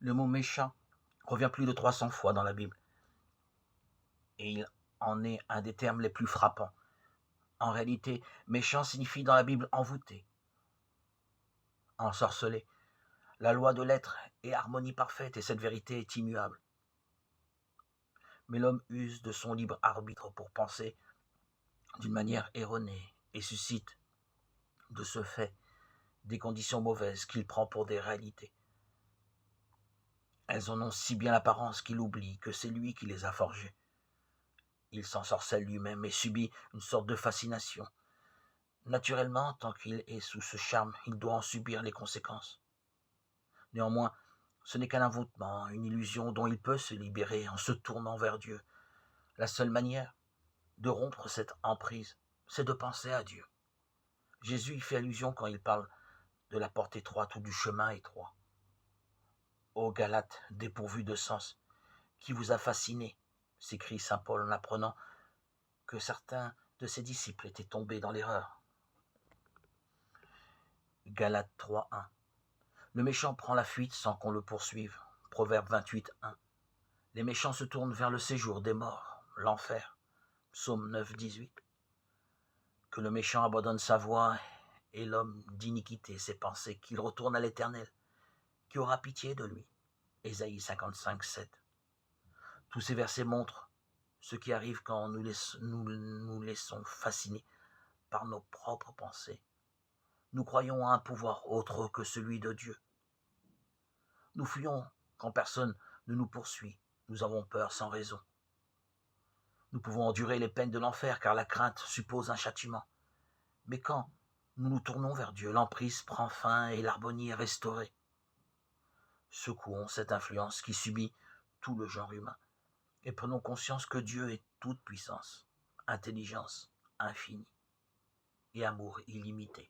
Le mot méchant revient plus de 300 fois dans la Bible, et il en est un des termes les plus frappants. En réalité, méchant signifie dans la Bible envoûté, ensorcelé. La loi de l'être est harmonie parfaite et cette vérité est immuable. Mais l'homme use de son libre arbitre pour penser d'une manière erronée et suscite, de ce fait, des conditions mauvaises qu'il prend pour des réalités. Elles en ont si bien l'apparence qu'il oublie que c'est lui qui les a forgées. Il s'ensorcelle lui-même et subit une sorte de fascination. Naturellement, tant qu'il est sous ce charme, il doit en subir les conséquences. Néanmoins, ce n'est qu'un envoûtement, une illusion dont il peut se libérer en se tournant vers Dieu. La seule manière de rompre cette emprise, c'est de penser à Dieu. Jésus y fait allusion quand il parle de la porte étroite ou du chemin étroit. Ô Galates, dépourvus de sens, qui vous a fasciné, s'écrie saint Paul en apprenant que certains de ses disciples étaient tombés dans l'erreur. Galates 3.1. Le méchant prend la fuite sans qu'on le poursuive. Proverbe 28.1. Les méchants se tournent vers le séjour des morts, l'enfer. Psaume 9.18. Que le méchant abandonne sa voie et l'homme d'iniquité ses pensées, qu'il retourne à l'Éternel, qui aura pitié de lui. Ésaïe 55.7. Tous ces versets montrent ce qui arrive quand nous laissons fasciner par nos propres pensées. Nous croyons à un pouvoir autre que celui de Dieu. Nous fuyons quand personne ne nous poursuit. Nous avons peur sans raison. Nous pouvons endurer les peines de l'enfer car la crainte suppose un châtiment. Mais quand nous nous tournons vers Dieu, l'emprise prend fin et l'harmonie est restaurée. Secouons cette influence qui subit tout le genre humain et prenons conscience que Dieu est toute puissance, intelligence infinie et amour illimité.